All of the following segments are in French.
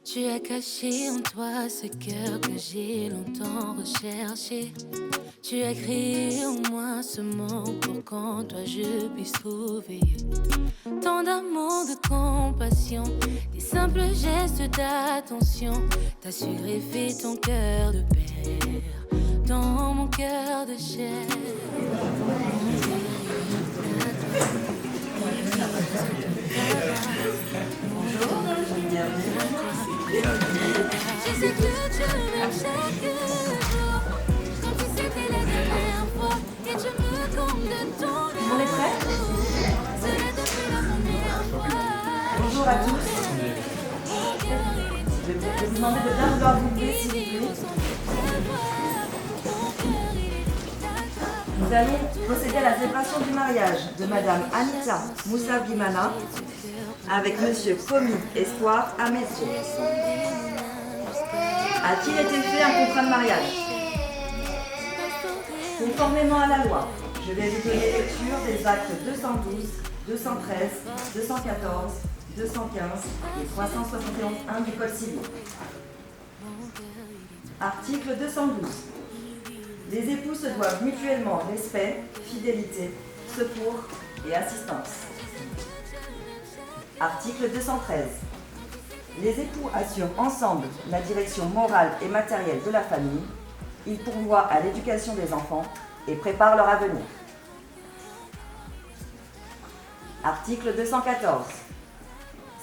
Tu as caché en toi ce cœur que j'ai longtemps recherché. Tu as créé en moi ce monde pour qu'en toi je puisse trouver tant d'amour, de compassion, des simples gestes d'attention. T'as su greffer ton cœur de père dans mon cœur de chair. Je sais que tu m'aimes chaque jour, comme si c'était la dernière fois, et tu me combles de ton amour. On est prêts? Cela depuis la première fois. Bonjour à tous. Je vais vous demander de bien vouloir vous lever, s'il vous plaît. Nous allons procéder à la célébration du mariage de Madame Anita Moussa Bimana avec Monsieur Komi Espoir Amessi. A-t-il été fait un contrat de mariage? Conformément à la loi, je vais vous donner lecture des actes 212, 213, 214, 215 et 371.1 du Code civil. Article 212. Les époux se doivent mutuellement respect, fidélité, secours et assistance. Article 213. Les époux assurent ensemble la direction morale et matérielle de la famille. Ils pourvoient à l'éducation des enfants et préparent leur avenir. Article 214.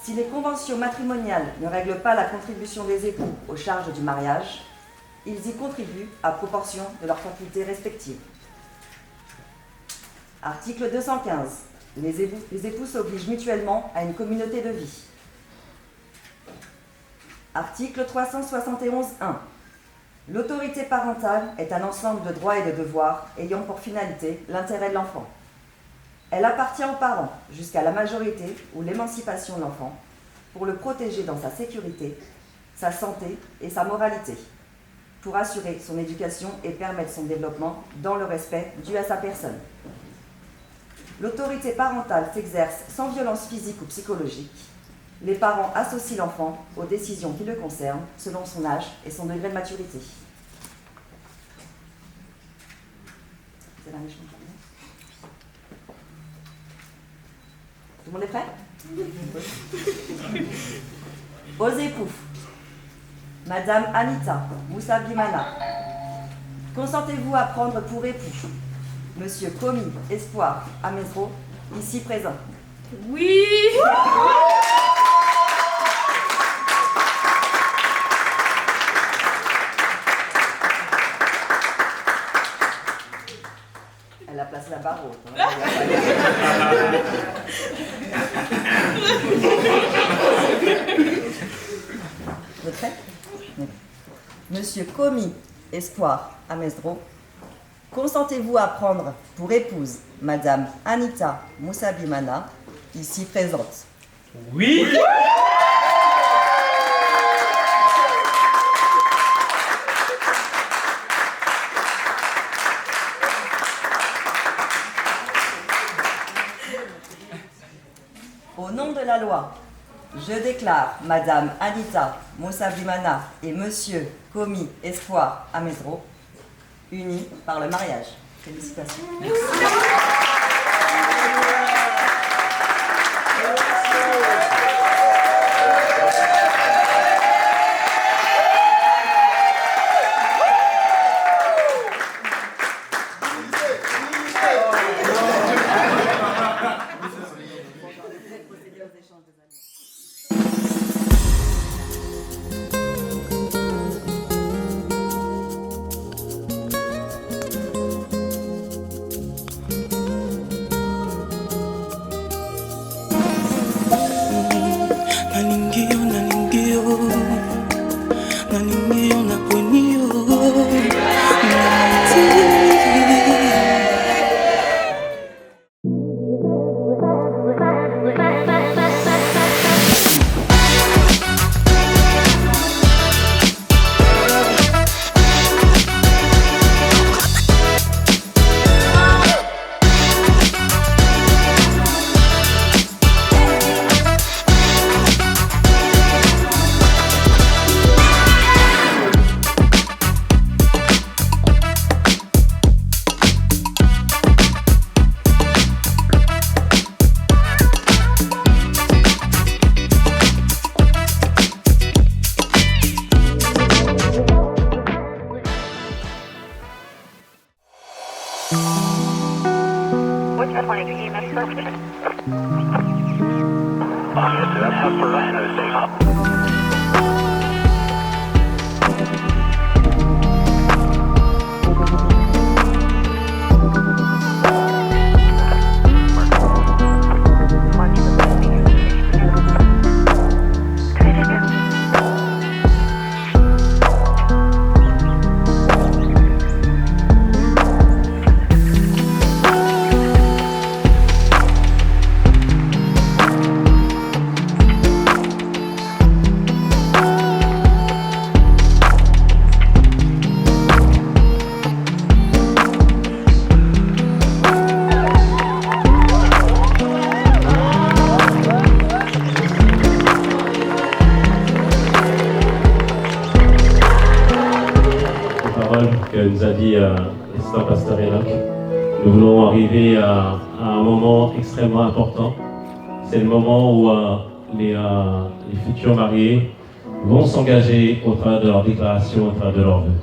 Si les conventions matrimoniales ne règlent pas la contribution des époux aux charges du mariage, ils y contribuent à proportion de leurs facultés respectives. Article 215. Les époux s'obligent mutuellement à une communauté de vie. Article 371.1. L'autorité parentale est un ensemble de droits et de devoirs ayant pour finalité l'intérêt de l'enfant. Elle appartient aux parents jusqu'à la majorité ou l'émancipation de l'enfant pour le protéger dans sa sécurité, sa santé et sa moralité, pour assurer son éducation et permettre son développement dans le respect dû à sa personne. L'autorité parentale s'exerce sans violence physique ou psychologique. Les parents associent l'enfant aux décisions qui le concernent selon son âge et son degré de maturité. C'est la méchante. Tout le monde est prêt? Aux époux. Madame Anita Moussa Bimana, consentez-vous à prendre pour époux Monsieur Komi Espoir Amesro, ici présent? Oui. Elle a placé la barre haute. Vous êtes prêts? Monsieur Komi Espoir Amesro, consentez-vous à prendre pour épouse Madame Anita Moussa Bimana, ici présente? Oui. Au nom de la loi, je déclare Madame Anita Moussa Bimana et Monsieur Komi Espoir Amesro unis par le mariage. Félicitations. Que nous a dit l'assistant pasteur Enoch. Nous voulons arriver à un moment extrêmement important. C'est le moment où les futurs mariés vont s'engager au travers de leur déclaration, au travers de leurs vœux.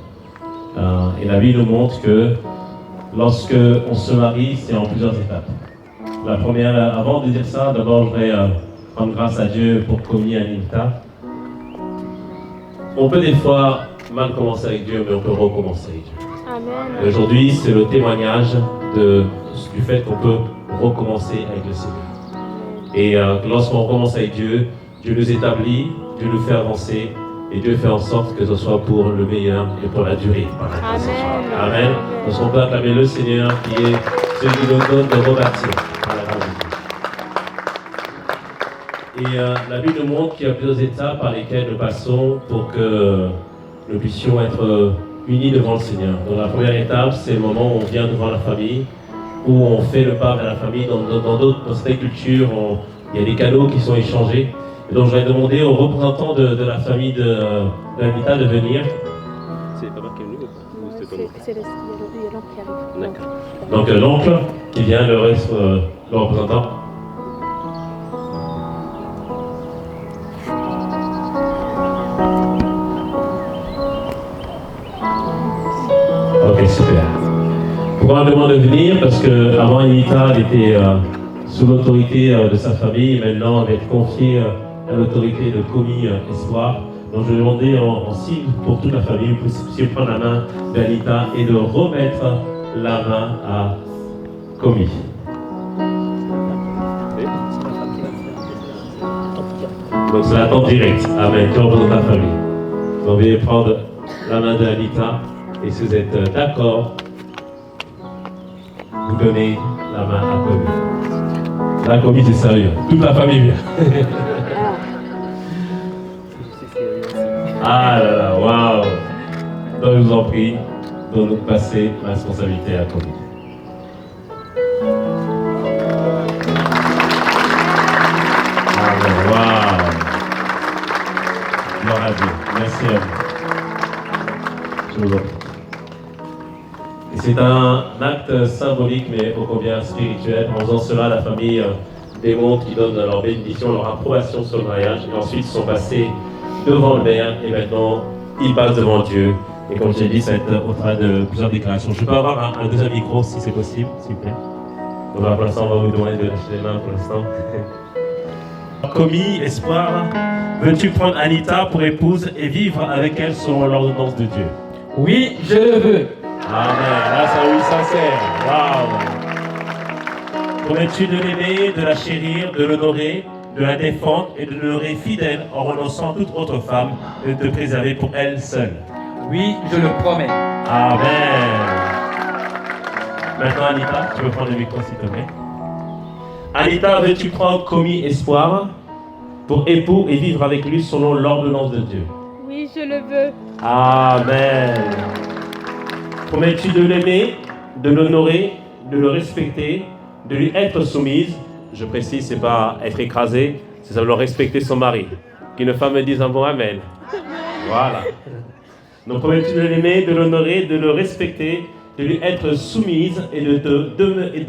Et la Bible nous montre que lorsque on se marie, c'est en plusieurs étapes. La première, avant de dire ça, d'abord je voudrais rendre grâce à Dieu pour Komi et Anita. On peut des fois mal commencer avec Dieu, mais on peut recommencer avec Dieu. Amen. Et aujourd'hui, c'est le témoignage du fait qu'on peut recommencer avec le Seigneur. Et lorsqu'on recommence avec Dieu, Dieu nous établit, Dieu nous fait avancer, et Dieu fait en sorte que ce soit pour le meilleur et pour la durée. Amen. Amen. On peut acclamer le Seigneur qui est celui qui nous donne de rebâtir par la grâce de Dieu. Et la Bible nous montre qu'il y a plusieurs étapes par lesquelles nous passons pour que nous puissions être unis devant le Seigneur. Donc la première étape, c'est le moment où on vient devant la famille, où on fait le pas vers la famille. Dans cette culture, il y a des cadeaux qui sont échangés. Et donc je vais demander aux représentants de la famille de Anita de venir. C'est pas marqué nous ou c'est ton nom? C'est l'oncle qui arrive. D'accord. Donc l'oncle qui vient, le reste, le représentant. Ok, super. Pourquoi on demande de venir? Parce qu'avant Anita, elle était sous l'autorité de sa famille. Maintenant, elle va être confiée à l'autorité de Komi Espoir. Donc je vais demander en signe pour toute la famille, vous puissiez prendre la main d'Anita et de remettre la main à Komi. Donc c'est la tente directe. Amen. Tu représentes ta famille. Donc veuillez prendre la main d'Anita. Et si vous êtes d'accord, vous donnez la main à Komi. La Komi, c'est sérieux. Toute la famille vient. Ah là là, waouh! Donc je vous en prie de nous passer la responsabilité à Komi. Amen, waouh! Gloire à Dieu. Merci à vous. Je vous en prie. Et c'est un acte symbolique, mais ô combien spirituel. En faisant cela, la famille démontre qu'ils donnent leur bénédiction, leur approbation sur le mariage. Et ensuite, ils sont passés devant le maire et maintenant, ils passent devant Dieu. Et comme je l'ai dit, ça va être au travers de plusieurs déclarations. Je peux avoir un deuxième micro si c'est possible, s'il vous plaît. Donc pour l'instant, on va vous demander de lâcher les mains pour l'instant. Komi, Espoir, veux-tu prendre Anita pour épouse et vivre avec elle selon l'ordonnance de Dieu? Oui, je le veux. Amen. Là, c'est un oui sincère. Waouh. Promets-tu de l'aimer, de la chérir, de l'honorer, de la défendre et de demeurer fidèle en renonçant à toute autre femme et de te préserver pour elle seule? Oui, je le promets. Amen. Maintenant, Anita, tu veux prendre le micro, s'il te plaît. Anita, veux-tu prendre Komi Espoir pour époux et vivre avec lui selon l'ordonnance de Dieu? Oui, je le veux. Amen. Promets-tu de l'aimer, de l'honorer, de le respecter, de lui être soumise? Je précise, c'est pas être écrasé, c'est simplement respecter son mari. Qu'une femme me dise un bon amen. Voilà. Donc promets-tu de l'aimer, de l'honorer, de le respecter, de lui être soumise et de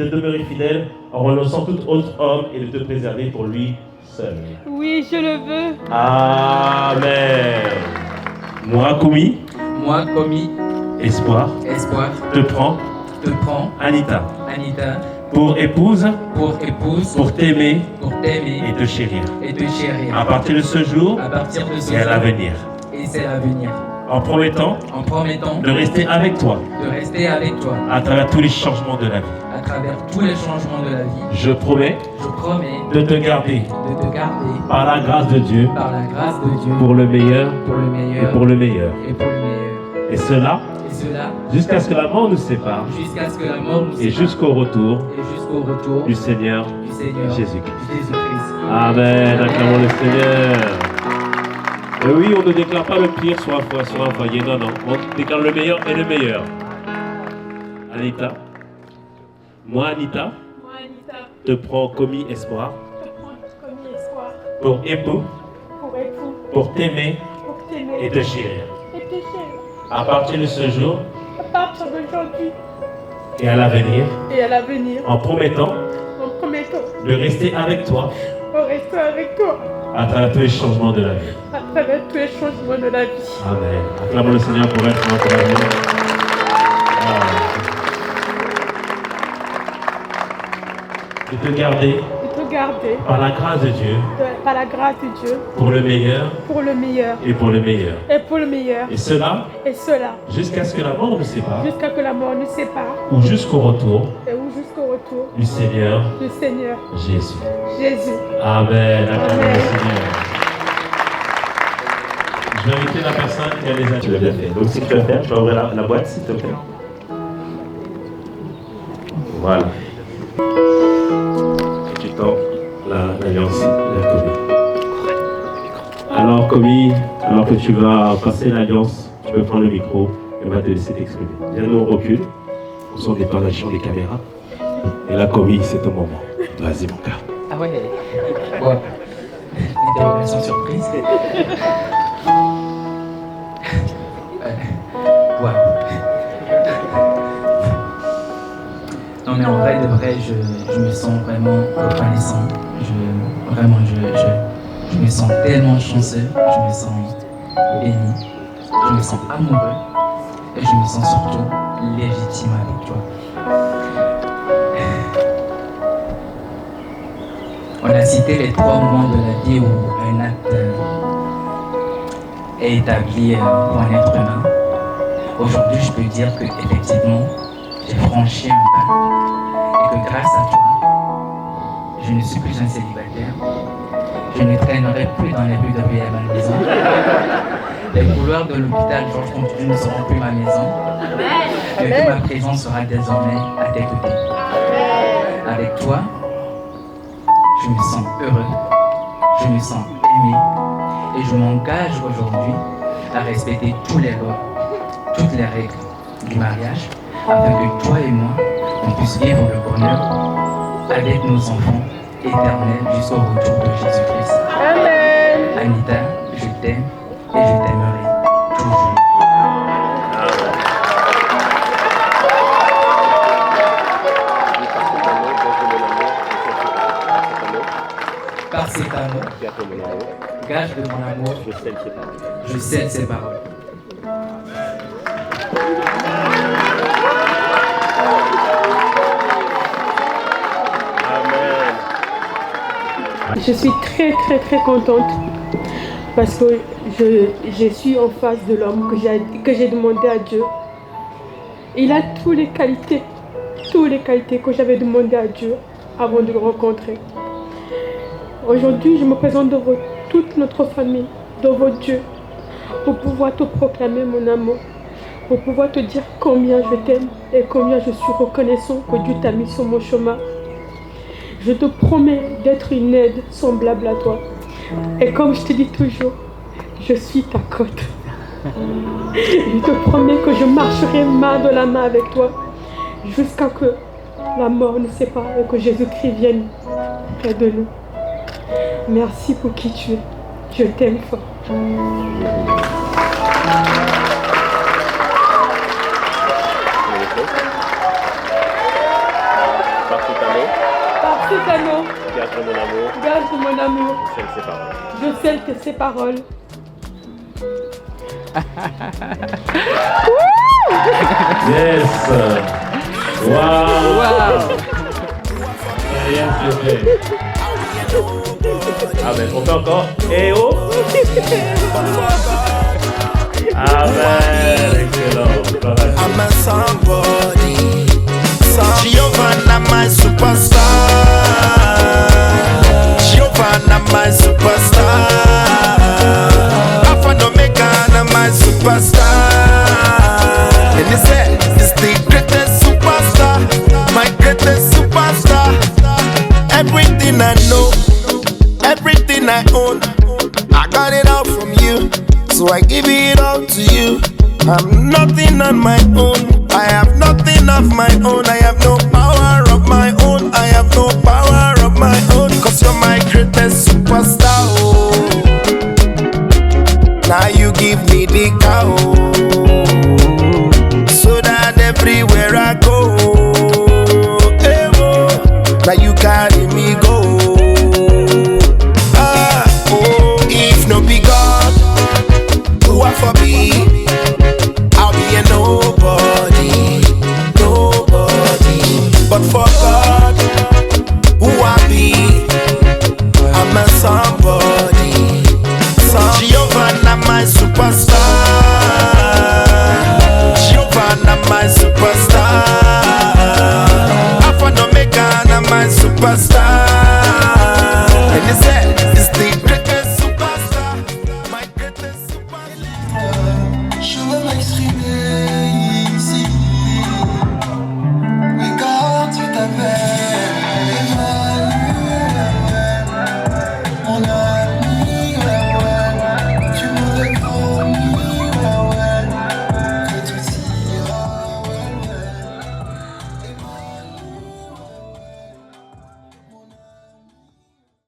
demeurer fidèle en renonçant tout autre homme et de te préserver pour lui seul? Oui, je le veux. Amen. Moi, Komi, Moi, Komi Espoir, Espoir, te prends, te prends, Anita, Anita, pour épouse, pour pour t'aimer t'aimer et te chérir. et te chérir. À partir de ce jour À partir de ce et à jour l'avenir. et c'est l'avenir. En promettant En promettant de rester avec toi de rester avec toi à travers tous les changements de la vie. à travers tous les changements de la vie. Je promets Je promets de te garder de te garder par la grâce de Dieu par la grâce de Dieu pour le meilleur pour le et meilleur pour le meilleur. et pour le meilleur. Et cela Et cela jusqu'à ce que la mort nous sépare jusqu'à ce que la mort nous et sépare jusqu'au retour et jusqu'au retour du Seigneur du Seigneur Jésus-Christ. Jésus-Christ. Amen. Acclamons le Seigneur. Et oui, on ne déclare pas le pire sur un foyer. Non, non. On déclare le meilleur et le meilleur. Anita. Moi, Anita, te prends commis espoir pour époux, pour t'aimer et te chérir. À partir de ce jour À partir d'aujourd'hui et à l'avenir, et à l'avenir, en promettant en promettant de rester avec toi de rester avec toi à travers tous les changements de la vie. à travers tous les changements de la vie. Amen. Acclamons le Seigneur pour être encouragé. De te garder De te garder par la grâce de Dieu par la grâce de Dieu pour le meilleur pour le meilleur et pour le meilleur. et pour le meilleur. Et cela Et cela jusqu'à ce que la mort nous sépare jusqu'à que la mort nous sépare ou jusqu'au retour et ou jusqu'au retour du Seigneur du Seigneur Jésus. Jésus. Amen. Acclamons Amen. le Seigneur. Je vais inviter la personne qui a les actes. Tu l'as bien fait. Donc si tu veux faire, tu vas ouvrir la boîte s'il te plaît. Voilà. Tu tends l'alliance de la commis. Alors commis, alors que tu vas passer l'alliance, tu peux prendre le micro et on va te laisser t'exprimer. Viens, nous on recule. On sent des déclaration des caméras. Et là commis, c'est ton moment. Vas-y mon gars. Ah ouais. Bon. Interrogation surprise. Ouais. Non mais en vrai de vrai, je me sens vraiment reconnaissant. Je me sens tellement chanceux. Je me sens béni. Je me sens amoureux. Et je me sens surtout légitime avec toi. On a cité les 3 moments de la vie où un acte est établi pour un être humain. Aujourd'hui, je peux dire que effectivement, j'ai franchi un pas et que grâce à toi, je ne suis plus un célibataire. Je ne traînerai plus dans les rues de Ruelle Maison. Les couloirs de l'hôpital Georges Pompidou ne seront plus ma maison. Et que ma présence sera désormais à tes côtés. Avec toi, je me sens heureux, je me sens aimé et je m'engage aujourd'hui à respecter tous les lois, toutes les règles du mariage afin que toi et moi, on puisse vivre le bonheur avec nos enfants éternels jusqu'au retour de Jésus-Christ. Amen. Anita, je t'aime et je t'aimerai toujours. Par cet amour, gage de mon amour, je scelle ces paroles. Je suis très très très contente parce que je suis en face de l'homme que j'ai demandé à Dieu. Il a toutes les qualités que j'avais demandé à Dieu avant de le rencontrer. Aujourd'hui, je me présente devant toute notre famille, devant Dieu, pour pouvoir te proclamer mon amour, pour pouvoir te dire combien je t'aime et combien je suis reconnaissant que Dieu t'a mis sur mon chemin. Je te promets d'être une aide semblable à toi. Et comme je te dis toujours, je suis ta côte. Je te promets que je marcherai main dans la main avec toi jusqu'à que la mort nous sépare et que Jésus-Christ vienne près de nous. Merci pour qui tu es. Je t'aime fort. Par cet amour, gage de mon amour, je scelle ces paroles. Yes! Wow! Rien que fait. Amen. On fait encore. Et oh. Amen. Excellent. I'm a somebody. Giovanna, my superstar. Giovanna, my superstar. Alpha and Omega, my superstar. And he said, it's the greatest superstar, my greatest superstar. Everything I know, everything I own, I got it all from you, so I give it all to you. I'm nothing on my own, I have nothing of my own, I have no power of my own, I have no power of my own, cause you're my greatest superstar, oh. Now you give me the cow, so that everywhere I go, now you carry